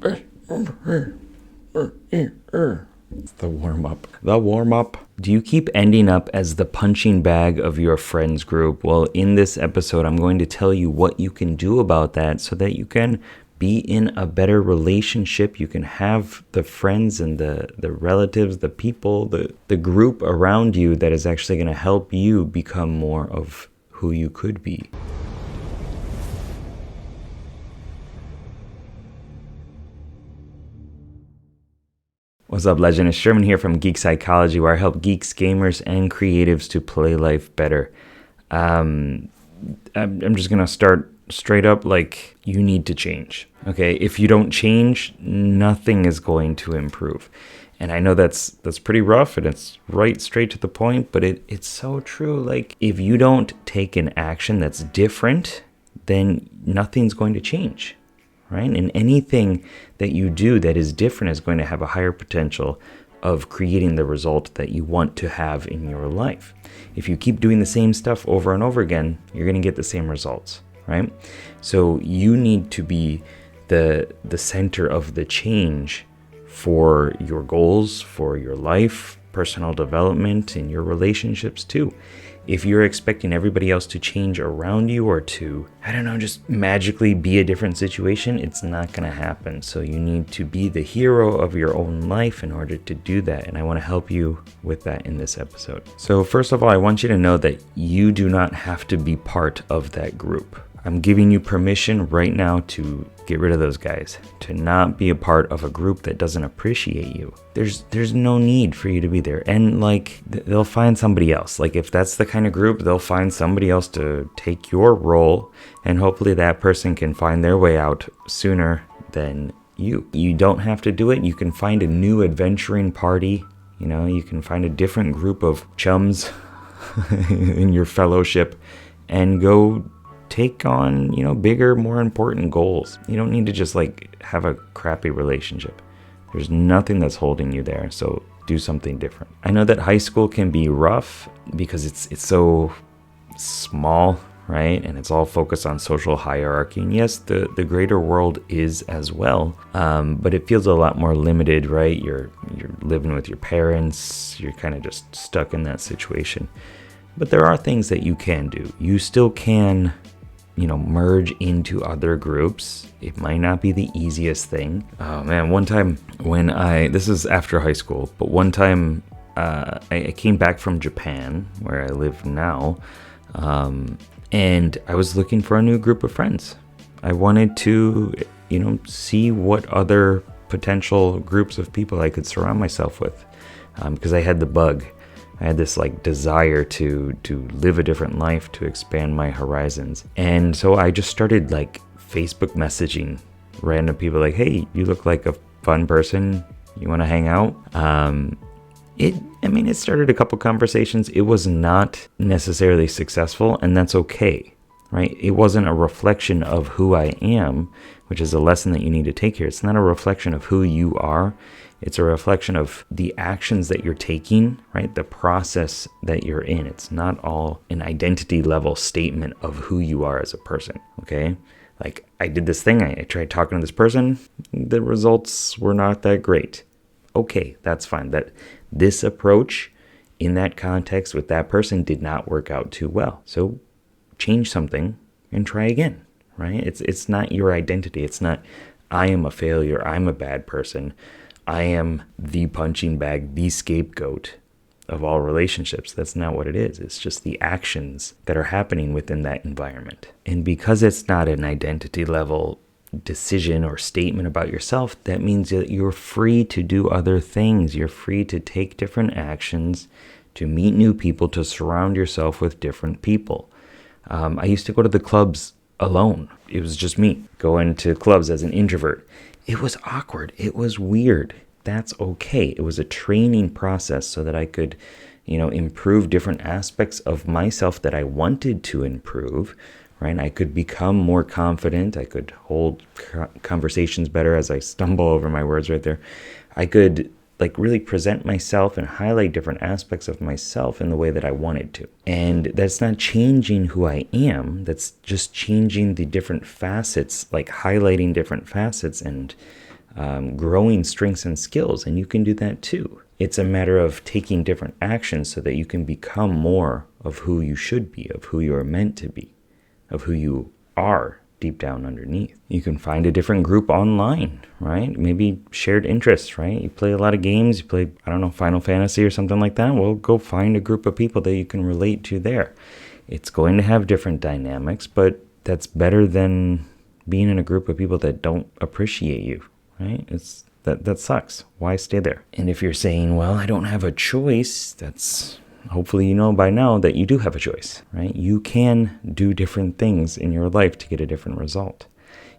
It's the warm-up. The warm-up. Do you keep ending up as the punching bag of your friends group? Well, in this episode, I'm going to tell you what you can do about that so that you can be in a better relationship. You can have the friends and the relatives, the people, the group around you that is actually going to help you become more of who you could be. What's up, legend? It's Sherman here from Geek Psychology, where I help geeks, gamers, and creatives to play life better. I'm just going to start straight up like you need to change. Okay, if you don't change, nothing is going to improve. And I know that's pretty rough and it's right straight to the point, but it's so true. Like, if you don't take an action that's different, then nothing's going to change. Right? And anything that you do that is different is going to have a higher potential of creating the result that you want to have in your life. If you keep doing the same stuff over and over again, you're going to get the same results, right? So you need to be the center of the change for your goals, for your life, personal development, and your relationships too. If you're expecting everybody else to change around you or to, just magically be a different situation, it's not going to happen. So you need to be the hero of your own life in order to do that. And I want to help you with that in this episode. So first of all, I want you to know that you do not have to be part of that group. I'm giving you permission right now to get rid of those guys, to not be a part of a group that doesn't appreciate you. There's no need for you to be there. And they'll find somebody else. Like, if that's the kind of group, they'll find somebody else to take your role, and hopefully that person can find their way out sooner than you. You don't have to do it. You can find a new adventuring party. You can find a different group of chums in your fellowship and go take on, bigger, more important goals. You don't need to just have a crappy relationship. There's nothing that's holding you there. So do something different. I know that high school can be rough because it's so small, right? And it's all focused on social hierarchy. And yes, the greater world is as well. But it feels a lot more limited, right? You're living with your parents. You're kind of just stuck in that situation. But there are things that you can do. You still can merge into other groups. It might not be the easiest thing. Oh man, one time this is after high school, but one time I came back from Japan, where I live now, and I was looking for a new group of friends. I wanted to, see what other potential groups of people I could surround myself with, because I had the bug. I had this desire to live a different life, to expand my horizons. And so I just started Facebook messaging random people like, hey, you look like a fun person. You want to hang out? It started a couple conversations. It was not necessarily successful, and that's okay, right? It wasn't a reflection of who I am, which is a lesson that you need to take here. It's not a reflection of who you are. It's a reflection of the actions that you're taking, right? The process that you're in. It's not all an identity level statement of who you are as a person, okay? I did this thing, I tried talking to this person, the results were not that great. Okay, that's fine. That this approach in that context with that person did not work out too well. So change something and try again, right? It's not your identity. It's not, I am a failure, I'm a bad person. I am the punching bag, the scapegoat of all relationships. That's not what it is. It's just the actions that are happening within that environment. And because it's not an identity level decision or statement about yourself, that means that you're free to do other things. You're free to take different actions, to meet new people, to surround yourself with different people. I used to go to the clubs alone. It was just me going to clubs as an introvert. It was awkward. It was weird. That's okay. It was a training process so that I could, improve different aspects of myself that I wanted to improve, right? I could become more confident. I could hold conversations better as I stumble over my words right there. I could really present myself and highlight different aspects of myself in the way that I wanted to. And that's not changing who I am. That's just changing the different facets, highlighting different facets and growing strengths and skills, and you can do that too. It's a matter of taking different actions so that you can become more of who you should be, of who you are meant to be, of who you are deep down underneath. You can find a different group online, right? Maybe shared interests, right? You play a lot of games, you play, I don't know, Final Fantasy or something like that. Well, go find a group of people that you can relate to there. It's going to have different dynamics, but that's better than being in a group of people that don't appreciate you, right? That sucks. Why stay there? And if you're saying, well, I don't have a choice, that's hopefully you know by now that you do have a choice, right? You can do different things in your life to get a different result.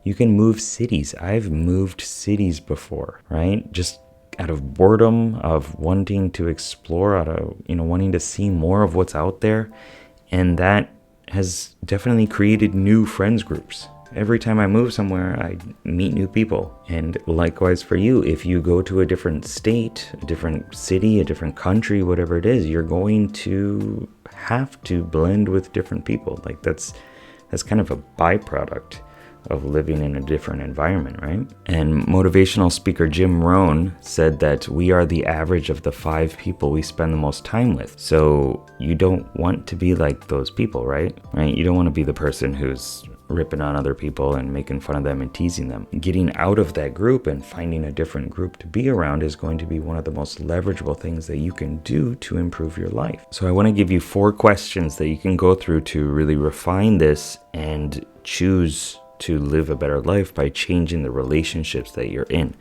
You can move cities. I've moved cities before, right? Just out of boredom, of wanting to explore, out of, wanting to see more of what's out there. And that has definitely created new friends groups. Every time I move somewhere, I meet new people. And likewise for you, if you go to a different state, a different city, a different country, whatever it is, you're going to have to blend with different people. Like that's kind of a byproduct of living in a different environment, right? And motivational speaker Jim Rohn said that we are the average of the 5 people we spend the most time with. So you don't want to be like those people, right? You don't want to be the person who's ripping on other people and making fun of them and teasing them. Getting out of that group and finding a different group to be around is going to be one of the most leverageable things that you can do to improve your life. So I want to give you 4 questions that you can go through to really refine this and choose to live a better life by changing the relationships that you're in.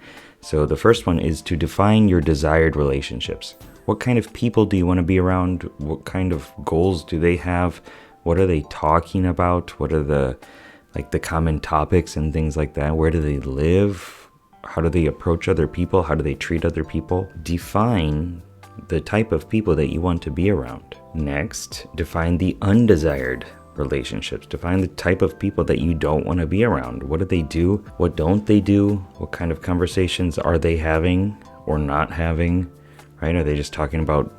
So the first one is to define your desired relationships. What kind of people do you want to be around? What kind of goals do they have? What are they talking about? What are the common topics and things like that? Where do they live? How do they approach other people? How do they treat other people? Define the type of people that you want to be around. Next, define the undesired relationships. Define the type of people that you don't want to be around. What do they do? What don't they do? What kind of conversations are they having or not having? Right? Are they just talking about,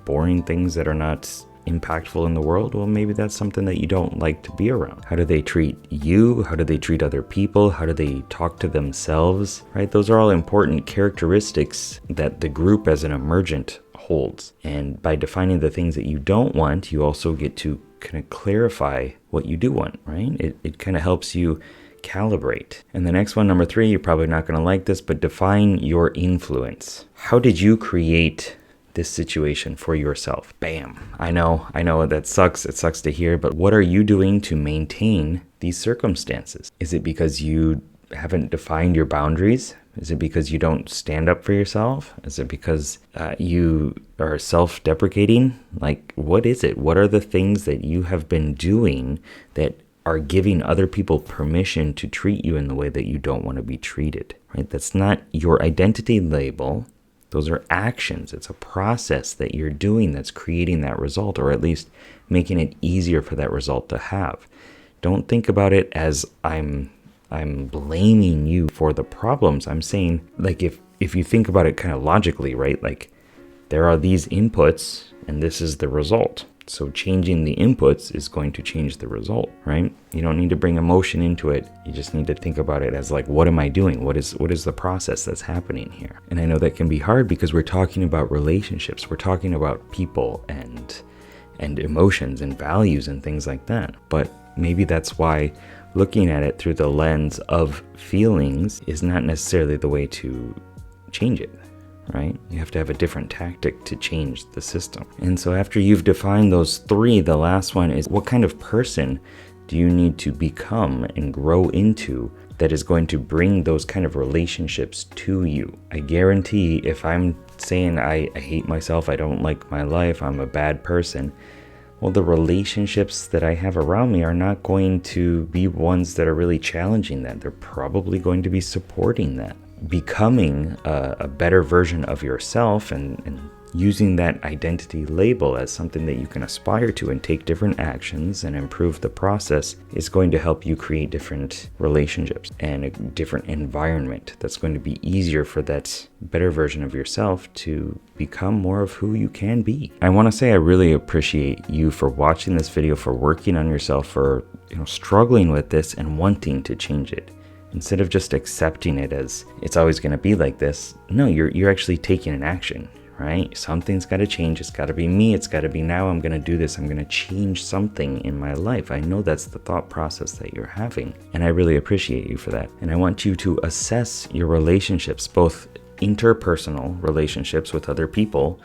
boring things that are not impactful in the world? Well, maybe that's something that you don't like to be around. How do they treat you? How do they treat other people? How do they talk to themselves? Right? Those are all important characteristics that the group as an emergent holds. And by defining the things that you don't want, you also get to kind of clarify what you do want, right? It kind of helps you calibrate. And the next one, number 3, you're probably not going to like this, but define your influence. How did you create this situation for yourself? Bam. I know that sucks. It sucks to hear, but what are you doing to maintain these circumstances? Is it because you haven't defined your boundaries? Is it because you don't stand up for yourself? Is it because you are self-deprecating? Like, what is it? What are the things that you have been doing that are giving other people permission to treat you in the way that you don't want to be treated? Right? That's not your identity label. Those are actions. It's a process that you're doing that's creating that result, or at least making it easier for that result to have. Don't think about it as I'm blaming you for the problems. I'm saying, like, if you think about it kind of logically, right? Like, there are these inputs and this is the result. So changing the inputs is going to change the result, right? You don't need to bring emotion into it. You just need to think about it as like, what am I doing? What is the process that's happening here? And I know that can be hard because we're talking about relationships. We're talking about people and emotions and values and things like that. But maybe that's why looking at it through the lens of feelings is not necessarily the way to change it, right? You have to have a different tactic to change the system. And so after you've defined those 3, the last one is, what kind of person do you need to become and grow into that is going to bring those kind of relationships to you? I guarantee if I'm saying I hate myself, I don't like my life, I'm a bad person, well, the relationships that I have around me are not going to be ones that are really challenging that. They're probably going to be supporting that. Becoming a better version of yourself and using that identity label as something that you can aspire to and take different actions and improve the process is going to help you create different relationships and a different environment that's going to be easier for that better version of yourself to become more of who you can be. I want to say I really appreciate you for watching this video, for working on yourself, for struggling with this and wanting to change it. Instead of just accepting it as it's always going to be like this, no, you're actually taking an action, right? Something's got to change. It's got to be me. It's got to be now. I'm going to do this. I'm going to change something in my life. I know that's the thought process that you're having, and I really appreciate you for that. And I want you to assess your relationships, both interpersonal relationships with other people,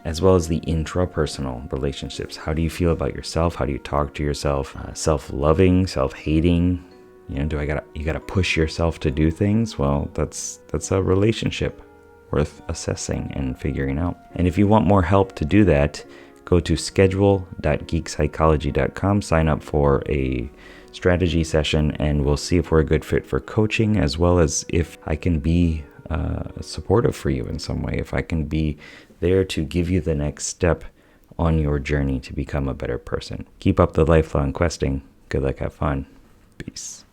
as well as the intrapersonal relationships. How do you feel about yourself? How do you talk to yourself? Self-loving, self-hating. You know, you gotta push yourself to do things? Well, that's a relationship worth assessing and figuring out. And if you want more help to do that, go to schedule.geekpsychology.com, sign up for a strategy session, and we'll see if we're a good fit for coaching, as well as if I can be supportive for you in some way, if I can be there to give you the next step on your journey to become a better person. Keep up the lifelong questing. Good luck, have fun. Peace.